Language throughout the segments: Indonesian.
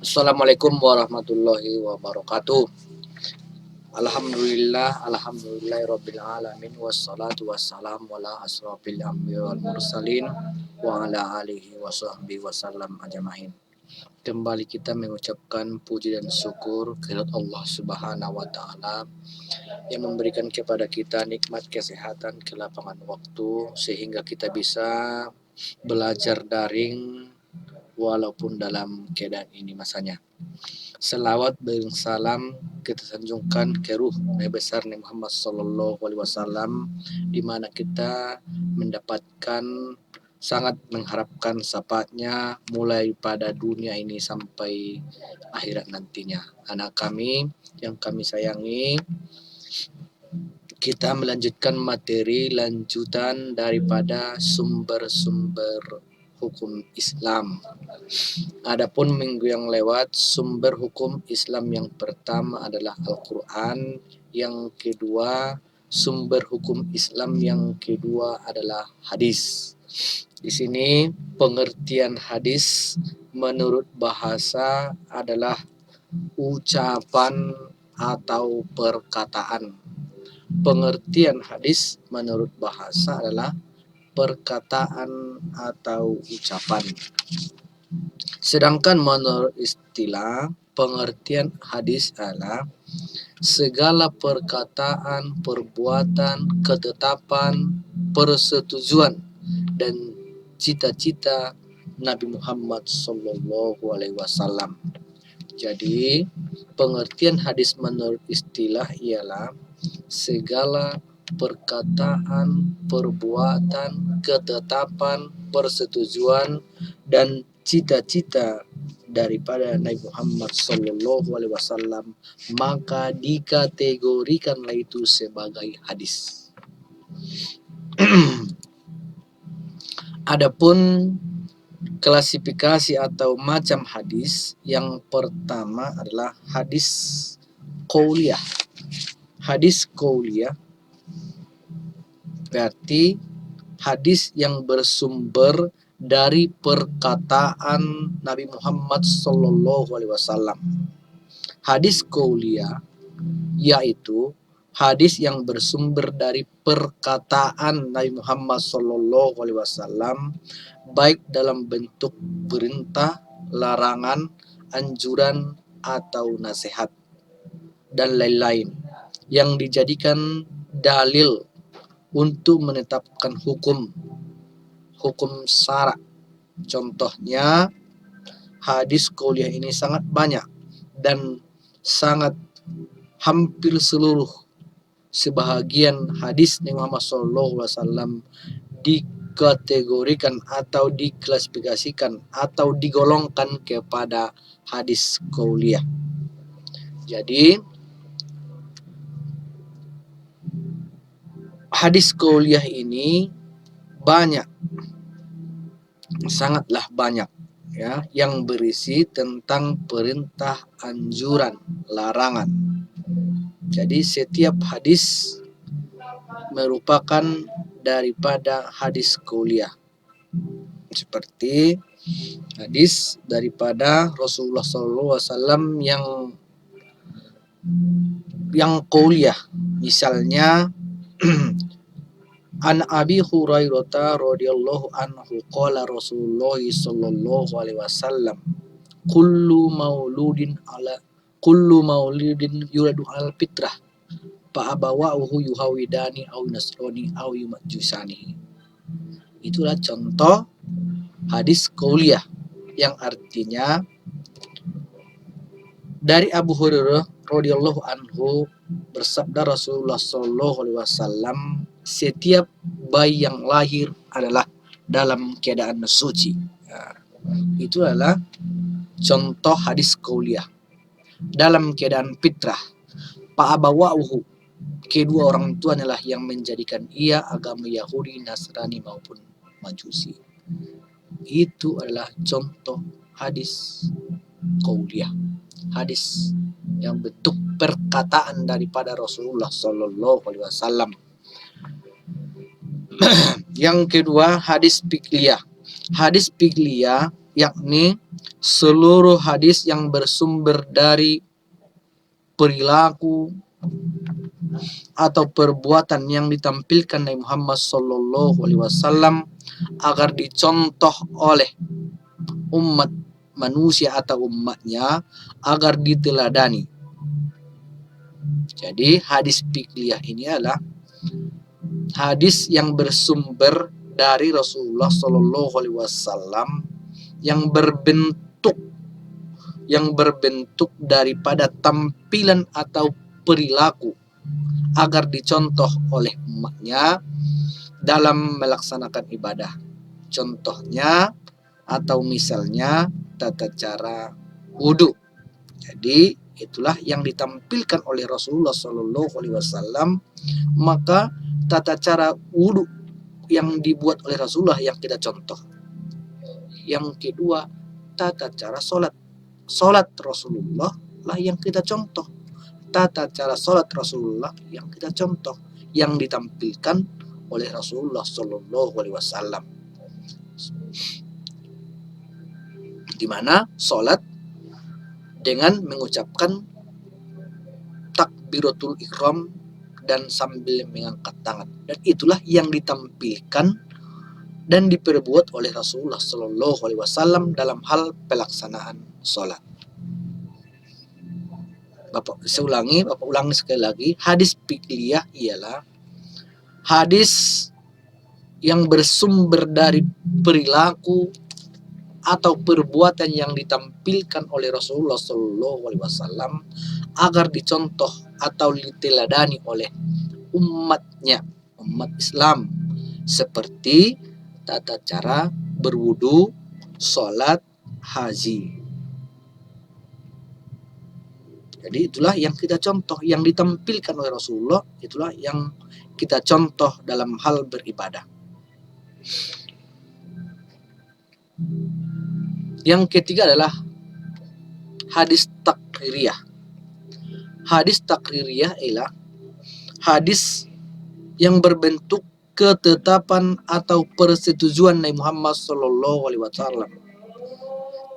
Assalamualaikum warahmatullahi wabarakatuh. Alhamdulillahirabbil alamin wassalatu wassalamu ala asrofil anbiya wal mursalin wa ala alihi washabbihi wasallam ajmain. Kembali kita mengucapkan puji dan syukur kehadirat Allah Subhanahu wa taala yang memberikan kepada kita nikmat kesehatan, kelapangan waktu sehingga kita bisa belajar daring walaupun dalam keadaan ini masanya. Selawat dan salam kita sanjungkan ke ruh Nabi besar Nabi Muhammad Sallallahu Alaihi Wasallam, di mana kita mendapatkan sangat mengharapkan syafaatnya mulai pada dunia ini sampai akhirat nantinya. Anak kami yang kami sayangi, kita melanjutkan materi lanjutan daripada sumber-sumber hukum Islam. Adapun minggu yang lewat, sumber hukum Islam yang pertama adalah Al-Quran, yang kedua sumber hukum Islam yang kedua adalah hadis. Di sini pengertian hadis menurut bahasa adalah ucapan atau perkataan. Pengertian hadis menurut bahasa adalah perkataan atau ucapan. Sedangkan menurut istilah, pengertian hadis adalah segala perkataan, perbuatan, ketetapan, persetujuan, dan cita-cita Nabi Muhammad Sallallahu Alaihi Wasallam. Jadi, pengertian hadis menurut istilah ialah segala perkataan, perbuatan, ketetapan, persetujuan, dan cita-cita daripada Nabi Muhammad Sallallahu Alaihi Wasallam, maka dikategorikanlah itu sebagai hadis. Adapun klasifikasi atau macam hadis, yang pertama adalah hadis qauliyah. Hadis qauliyah berarti hadis yang bersumber dari perkataan Nabi Muhammad Sallallahu Alaihi Wasallam. Hadis qauliyah yaitu hadis yang bersumber dari perkataan Nabi Muhammad Sallallahu Alaihi Wasallam, baik dalam bentuk perintah, larangan, anjuran, atau nasihat, dan lain-lain, yang dijadikan dalil untuk menetapkan hukum syara. Contohnya, hadis qauliyah ini sangat banyak dan sangat hampir seluruh sebahagian hadis Nabi Muhammad SAW dikategorikan atau diklasifikasikan atau digolongkan kepada hadis qauliyah. Jadi hadis qauliyah ini banyak, sangatlah banyak ya, yang berisi tentang perintah, anjuran, larangan. Jadi setiap hadis merupakan daripada hadis qauliyah. Seperti hadis daripada Rasulullah SAW yang qauliyah. Misalnya An Abi Hurairah radhiyallahu anhu qala Rasulullah sallallahu alaihi wasallam kullu mauludin yuladu al fitrah fa abawahu yuhawidani aw nasrani aw yumajusani. Itulah contoh hadis qauliyah yang artinya dari Abu Hurairah radhiyallahu anhu bersabda Rasulullah sallallahu alaihi wasallam, setiap bayi yang lahir adalah dalam keadaan suci. Itu adalah contoh hadis qauliyah. Dalam keadaan fitrah. Fa'abawa'uhu, kedua orang tuanya lah yang menjadikan ia agama Yahudi, Nasrani maupun Majusi. Itu adalah contoh hadis qauliyah. Hadis yang bentuk perkataan daripada Rasulullah Sallallahu Alaihi Wasallam. Yang kedua, hadis fiqliyah. Hadis fiqliyah yakni seluruh hadis yang bersumber dari perilaku atau perbuatan yang ditampilkan Nabi Muhammad Sallallahu Alaihi Wasallam agar dicontoh oleh umat manusia atau umatnya, agar diteladani. Jadi hadis fiqhiyah ini adalah hadis yang bersumber dari Rasulullah Sallallahu Alaihi Wasallam yang berbentuk daripada tampilan atau perilaku agar dicontoh oleh umatnya dalam melaksanakan ibadah. Contohnya atau misalnya tata cara wudhu. Jadi itulah yang ditampilkan oleh Rasulullah Shallallahu Alaihi Wasallam. Maka tata cara wudhu yang dibuat oleh Rasulullah yang kita contoh. Yang kedua, tata cara sholat. Sholat Rasulullah lah yang kita contoh. Tata cara sholat Rasulullah yang kita contoh, yang ditampilkan oleh Rasulullah Shallallahu Alaihi Wasallam. Di mana sholat dengan mengucapkan takbiratul ihram dan sambil mengangkat tangan, dan itulah yang ditampilkan dan diperbuat oleh Rasulullah Shallallahu Alaihi Wasallam dalam hal pelaksanaan sholat. Bapak ulangi sekali lagi, hadis fiqhiyah ialah hadis yang bersumber dari perilaku atau perbuatan yang ditampilkan oleh Rasulullah Shallallahu Alaihi Wasallam agar dicontoh atau diteladani oleh umatnya, umat Islam, seperti tata cara berwudu, sholat, haji. Jadi itulah yang kita contoh, yang ditampilkan oleh Rasulullah, itulah yang kita contoh dalam hal beribadah. Yang ketiga adalah hadis takririyah. Hadis takririyah ialah hadis yang berbentuk ketetapan atau persetujuan Nabi Muhammad Sallallahu Alaihi Wasallam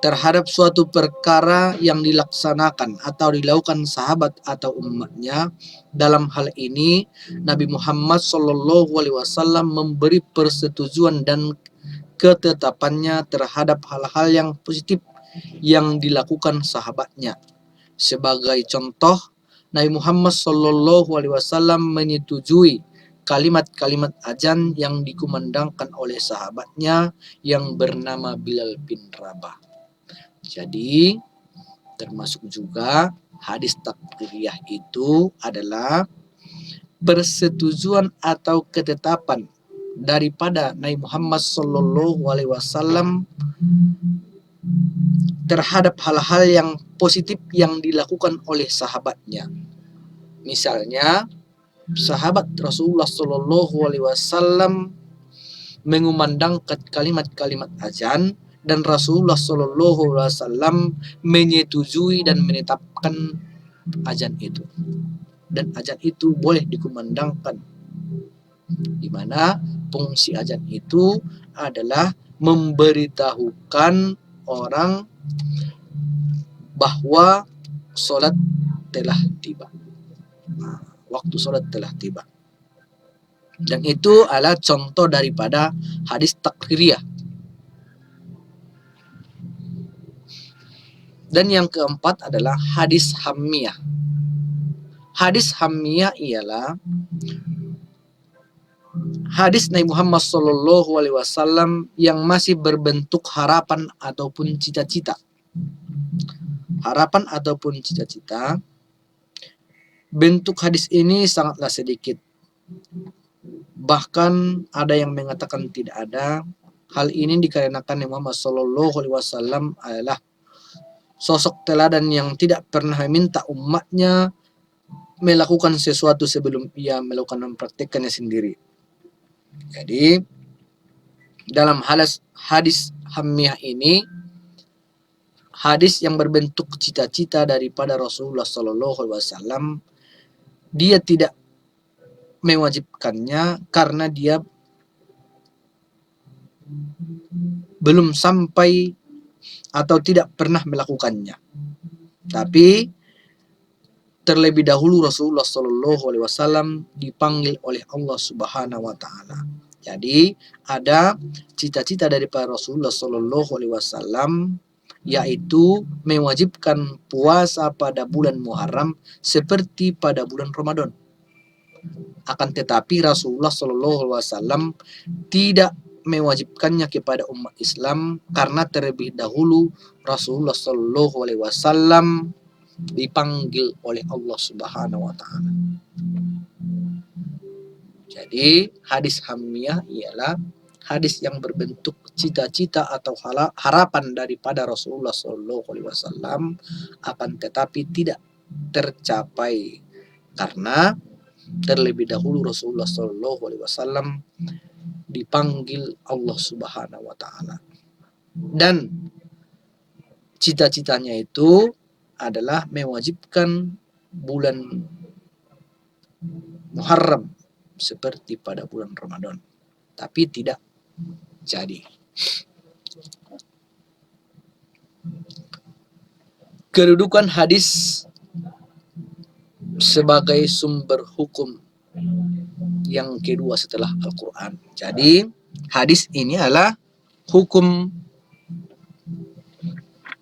terhadap suatu perkara yang dilaksanakan atau dilakukan sahabat atau umatnya. Dalam hal ini Nabi Muhammad Sallallahu Alaihi Wasallam memberi persetujuan dan ketetapannya terhadap hal-hal yang positif yang dilakukan sahabatnya. Sebagai contoh, Nabi Muhammad Sallallahu Alaihi Wasallam menyetujui kalimat-kalimat azan yang dikumandangkan oleh sahabatnya yang bernama Bilal bin Rabah. Jadi termasuk juga hadis takririyah itu adalah persetujuan atau ketetapan daripada Nabi Muhammad Sallallahu Alaihi Wasallam terhadap hal-hal yang positif yang dilakukan oleh sahabatnya. Misalnya, sahabat Rasulullah Sallallahu Alaihi Wasallam mengumandangkan kalimat-kalimat azan, dan Rasulullah Sallallahu Alaihi Wasallam menyetujui dan menetapkan azan itu, dan azan itu boleh dikumandangkan, di mana fungsi azan itu adalah memberitahukan orang bahwa sholat telah tiba, waktu sholat telah tiba. Dan itu adalah contoh daripada hadis takririyah. Dan yang keempat adalah hadis hammiyah. Hadis hammiyah ialah hadis Nabi Muhammad Sallallahu Alaihi Wasallam yang masih berbentuk harapan ataupun cita-cita. Harapan ataupun cita-cita. Bentuk hadis ini sangatlah sedikit. Bahkan ada yang mengatakan tidak ada. Hal ini dikarenakan Nabi Muhammad Sallallahu Alaihi Wasallam adalah sosok teladan yang tidak pernah meminta umatnya melakukan sesuatu sebelum ia melakukan mempraktikkannya sendiri. Jadi dalam hadis hammiyah ini, hadis yang berbentuk cita-cita daripada Rasulullah Sallallahu Alaihi Wasallam, dia tidak mewajibkannya karena dia belum sampai atau tidak pernah melakukannya. Tapi terlebih dahulu Rasulullah Shallallahu Alaihi Wasallam dipanggil oleh Allah Subhanahu Wa Taala. Jadi ada cita-cita dari para Rasulullah Shallallahu Alaihi Wasallam, yaitu mewajibkan puasa pada bulan Muharram seperti pada bulan Ramadan. Akan tetapi Rasulullah Shallallahu Alaihi Wasallam tidak mewajibkannya kepada umat Islam karena terlebih dahulu Rasulullah Shallallahu Alaihi Wasallam dipanggil oleh Allah Subhanahu Wa Taala. Jadi hadis hamiyah ialah hadis yang berbentuk cita-cita atau harapan daripada Rasulullah Shallallahu Alaihi Wasallam, akan tetapi tidak tercapai karena terlebih dahulu Rasulullah Shallallahu Alaihi Wasallam dipanggil Allah Subhanahu Wa Taala, dan cita-citanya itu adalah mewajibkan bulan Muharram seperti pada bulan Ramadan, tapi tidak jadi. Kedudukan hadis sebagai sumber hukum yang kedua setelah Al-Quran. Jadi hadis ini adalah hukum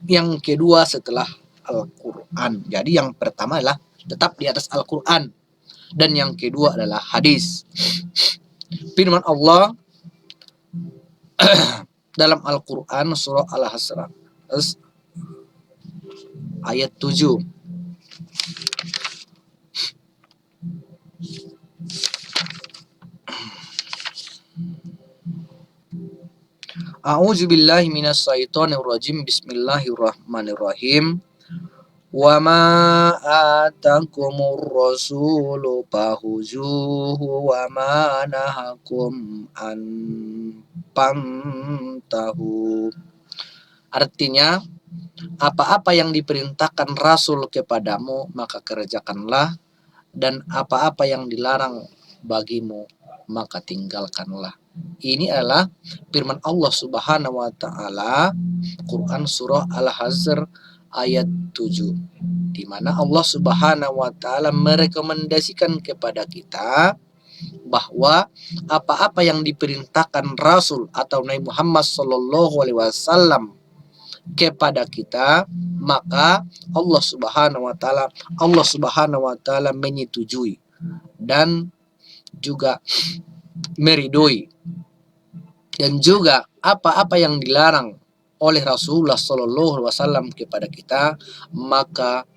yang kedua setelah Al-Quran. Jadi yang pertama adalah tetap di atas Al-Quran, dan yang kedua adalah hadis. Firman Allah dalam Al-Quran surah Al-Hasr ayat 7. A'udzu billahi minas syaitonir rajim. Bismillahirrahmanirrahim. Wa ma atakumur rasulu fahuzuhu wa ma nahakum an pantahu. Artinya, apa-apa yang diperintahkan Rasul kepadamu maka kerjakanlah, dan apa-apa yang dilarang bagimu maka tinggalkanlah. Ini adalah firman Allah Subhanahu Wa Taala, Quran surah Al-Hasr ayat 7, di mana Allah Subhanahu Wa Taala merekomendasikan kepada kita bahwa apa-apa yang diperintahkan Rasul atau Nabi Muhammad Sallallahu Alaihi Wasallam kepada kita, maka Allah Subhanahu Wa Taala menyetujui dan juga meridoi. Dan juga apa-apa yang dilarang oleh Rasulullah Sallallahu Alaihi Wasallam kepada kita, maka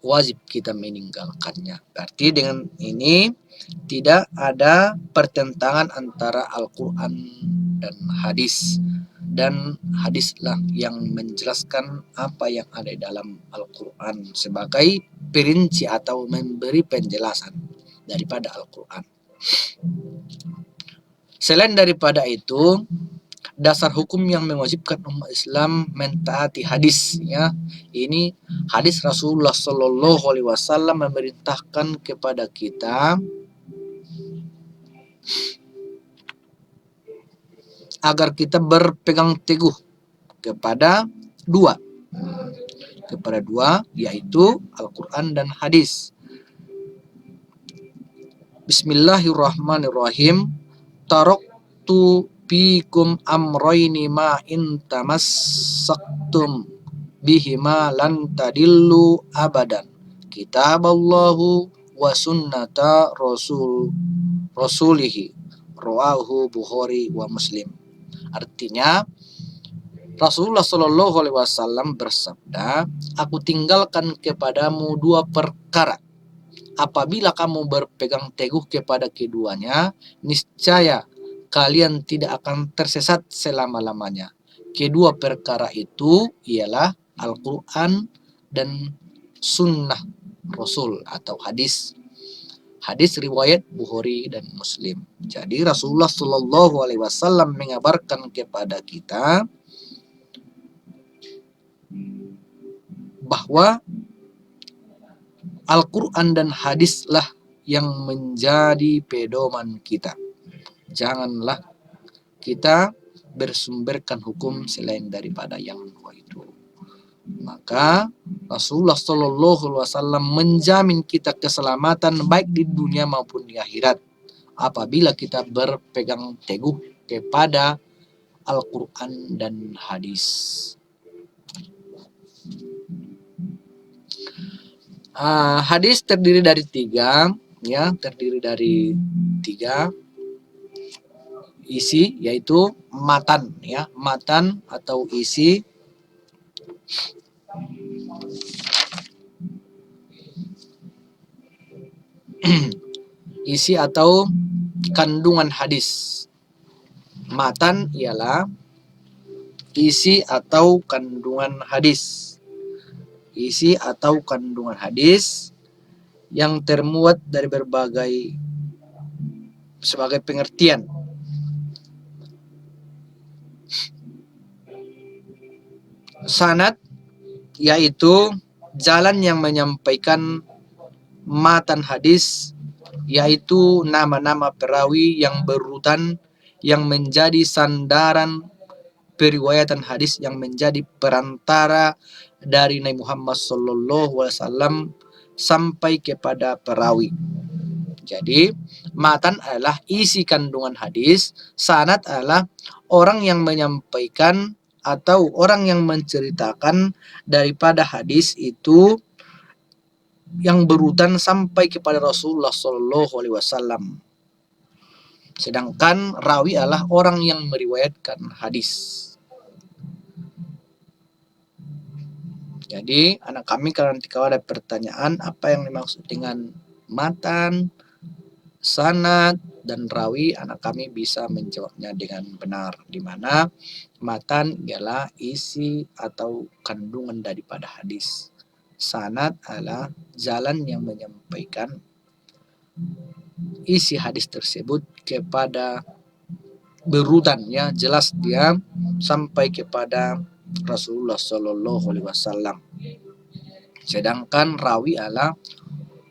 wajib kita meninggalkannya. Berarti dengan ini tidak ada pertentangan antara Al-Quran dan hadis, dan hadislah yang menjelaskan apa yang ada dalam Al-Quran sebagai perinci atau memberi penjelasan daripada Al-Quran. Selain daripada itu, dasar hukum yang mewajibkan umat Islam mentaati hadis, ya. Ini hadis Rasulullah Shallallahu Alaihi Wasallam memerintahkan kepada kita agar kita berpegang teguh kepada dua, yaitu Al-Quran dan hadis. Bismillahirrahmanirrahim. Taraktu fikum amroini ma in tamassaktum bihima lan tadillu abadan, kitaballahu wa sunnata rasulihi, rawahu Bukhari wa Muslim. Artinya, Rasulullah Shallallahu Alaihi Wasallam bersabda, aku tinggalkan kepadamu dua perkara. Apabila kamu berpegang teguh kepada keduanya, niscaya kalian tidak akan tersesat selama-lamanya. Kedua perkara itu ialah Al-Quran dan Sunnah Rasul atau hadis. Hadis riwayat Bukhari dan Muslim. Jadi Rasulullah Shallallahu Alaihi Wasallam mengabarkan kepada kita bahwa Al-Quran dan hadislah yang menjadi pedoman kita. Janganlah kita bersumberkan hukum selain daripada yang dua itu. Maka Rasulullah Shallallahu Alaihi Wasallam menjamin kita keselamatan baik di dunia maupun di akhirat apabila kita berpegang teguh kepada Al-Quran dan hadis. Hadis terdiri dari tiga isi, yaitu matan, matan atau isi, isi atau kandungan hadis. Matan ialah isi atau kandungan hadis. Isi atau kandungan hadis yang termuat dari berbagai sebagai pengertian. Sanad yaitu jalan yang menyampaikan matan hadis, yaitu nama-nama perawi yang berurutan yang menjadi sandaran periwayatan hadis yang menjadi perantara dari Nabi Muhammad Sallallahu Alaihi Wasallam sampai kepada perawi. Jadi matan adalah isi kandungan hadis, sanad adalah orang yang menyampaikan atau orang yang menceritakan daripada hadis itu yang berurutan sampai kepada Rasulullah Sallallahu Alaihi Wasallam. Sedangkan rawi adalah orang yang meriwayatkan hadis. Jadi anak kami kalau nanti kalau ada pertanyaan apa yang dimaksud dengan matan, sanad, dan rawi, anak kami bisa menjawabnya dengan benar, di mana matan ialah isi atau kandungan daripada hadis. Sanad adalah jalan yang menyampaikan isi hadis tersebut kepada berurutan, jelas dia sampai kepada Rasulullah Shallallahu Alaihi Wasallam. Sedangkan rawi adalah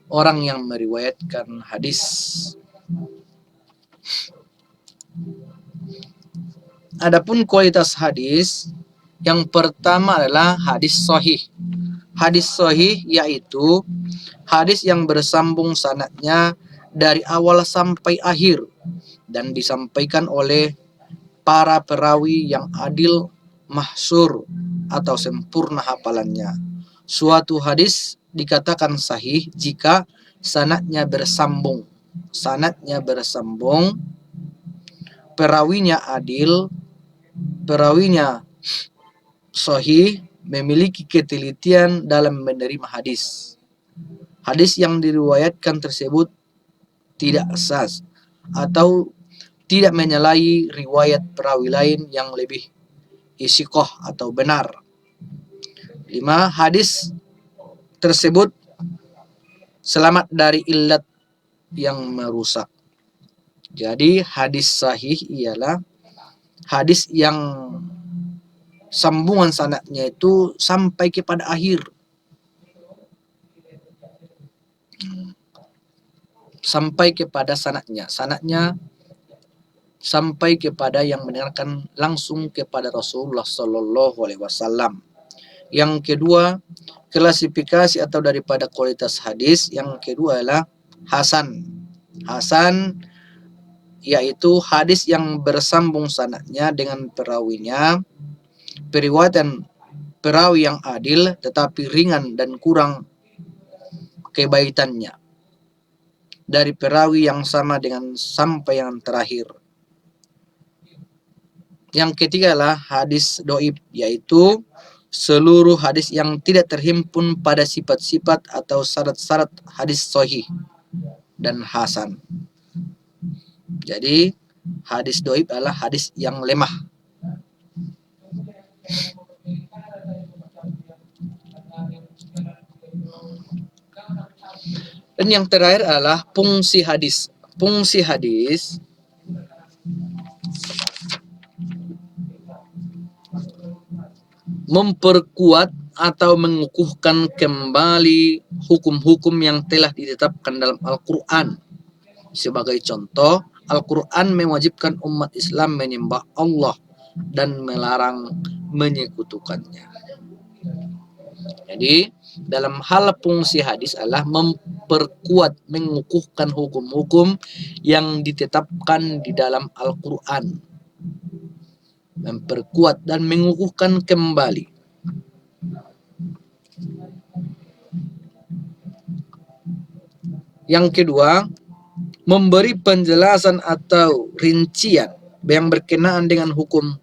orang yang meriwayatkan hadis. Adapun kualitas hadis, yang pertama adalah hadis sahih. Hadis sahih yaitu hadis yang bersambung sanadnya dari awal sampai akhir dan disampaikan oleh para perawi yang adil, mahsyur atau sempurna hafalannya. Suatu hadis dikatakan sahih jika sanadnya bersambung. Perawinya adil, perawinya sahih, memiliki ketelitian dalam menerima hadis. Hadis yang diriwayatkan tersebut tidak sahih atau tidak menyalahi riwayat perawi lain yang lebih istiqoh atau benar. 5. Hadis tersebut selamat dari illat yang merusak. Jadi hadis sahih ialah hadis yang sambungan sanadnya itu sampai kepada akhir. Sampai kepada sanadnya sampai kepada yang mendengarkan langsung kepada Rasulullah Sallallahu Alaihi Wasallam. Yang kedua, klasifikasi atau daripada kualitas hadis yang kedua adalah hasan. Hasan yaitu hadis yang bersambung sanadnya dengan perawinya, periwayatan perawi yang adil tetapi ringan dan kurang kebaikannya dari perawi yang sama dengan sampai yang terakhir. Yang ketiga adalah hadis doib, yaitu seluruh hadis yang tidak terhimpun pada sifat-sifat atau syarat-syarat hadis sahih dan hasan. Jadi hadis doib adalah hadis yang lemah. Dan yang terakhir adalah fungsi hadis. Fungsi hadis memperkuat atau mengukuhkan kembali hukum-hukum yang telah ditetapkan dalam Al-Quran. Sebagai contoh, Al-Quran mewajibkan umat Islam menyembah Allah dan melarang menyekutukannya. Jadi dalam hal fungsi hadis adalah memperkuat, mengukuhkan hukum-hukum yang ditetapkan di dalam Al-Quran, memperkuat dan mengukuhkan kembali. Yang kedua, memberi penjelasan atau rincian yang berkenaan dengan hukum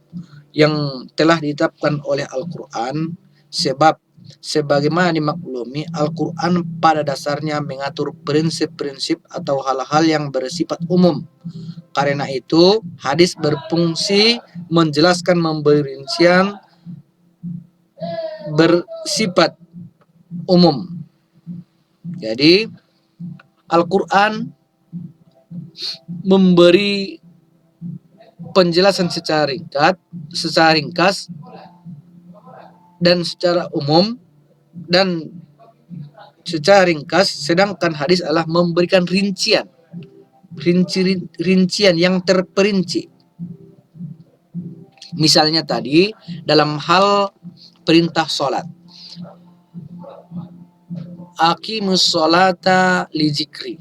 yang telah ditetapkan oleh Al-Quran, sebab sebagaimana dimaklumi, Al-Quran pada dasarnya mengatur prinsip-prinsip atau hal-hal yang bersifat umum. Karena itu, hadis berfungsi menjelaskan, memberi rincian bersifat umum. Jadi, Al-Quran memberi penjelasan secara ringkas dan secara umum dan secara ringkas, sedangkan hadis adalah memberikan rincian yang terperinci. Misalnya tadi dalam hal perintah sholat, aqimus sholata li zikri.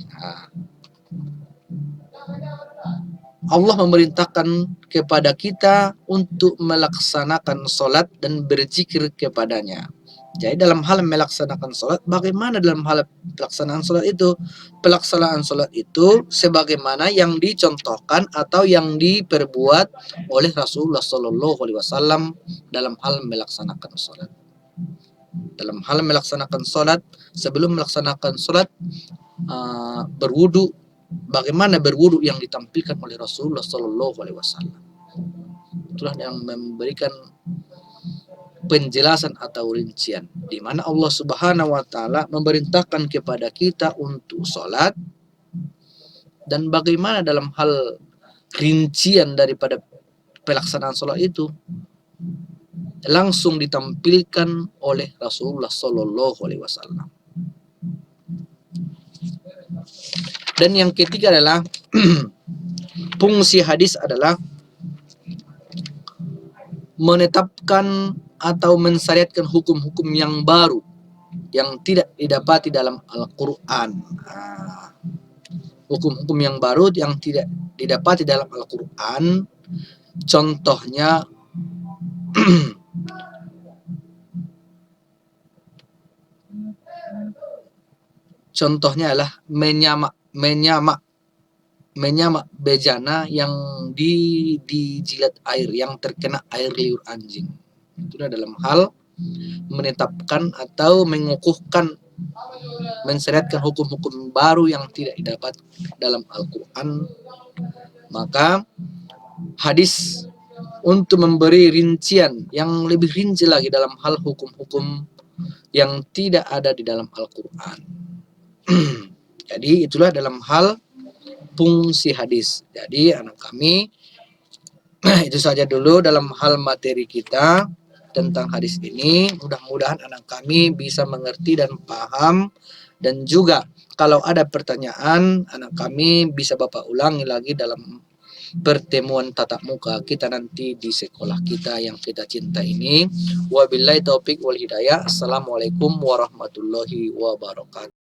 Allah memerintahkan kepada kita untuk melaksanakan sholat dan berzikir kepadanya. Jadi dalam hal melaksanakan sholat, bagaimana dalam hal pelaksanaan sholat itu? Pelaksanaan sholat itu sebagaimana yang dicontohkan atau yang diperbuat oleh Rasulullah SAW dalam hal melaksanakan sholat. Dalam hal melaksanakan sholat, sebelum melaksanakan sholat, berwudu, bagaimana berwudu yang ditampilkan oleh Rasulullah SAW. Itulah yang memberikan penjelasan atau rincian, di mana Allah Subhanahu wa taala memerintahkan kepada kita untuk sholat, dan bagaimana dalam hal rincian daripada pelaksanaan sholat itu langsung ditampilkan oleh Rasulullah SAW. Dan yang ketiga adalah fungsi hadis adalah menetapkan atau mensyariatkan hukum-hukum yang baru yang tidak didapati dalam Al-Quran. Hukum-hukum yang baru yang tidak didapati dalam Al-Quran, contohnya adalah menyamak bejana yang dijilat air, yang terkena air liur anjing. Itu dalam hal menetapkan atau mengukuhkan, mensyariatkan hukum-hukum baru yang tidak didapat dalam Al-Quran. Maka hadis untuk memberi rincian yang lebih rinci lagi dalam hal hukum-hukum yang tidak ada di dalam Al-Quran. Jadi itulah dalam hal fungsi hadis. Jadi anak kami, itu saja dulu dalam hal materi kita tentang hadis ini. Mudah-mudahan anak kami bisa mengerti dan paham, dan juga kalau ada pertanyaan, anak kami bisa Bapak ulangi lagi dalam pertemuan tatap muka kita nanti di sekolah kita yang kita cinta ini. Wabillahi taufik wal hidayah. Assalamualaikum warahmatullahi wabarakatuh.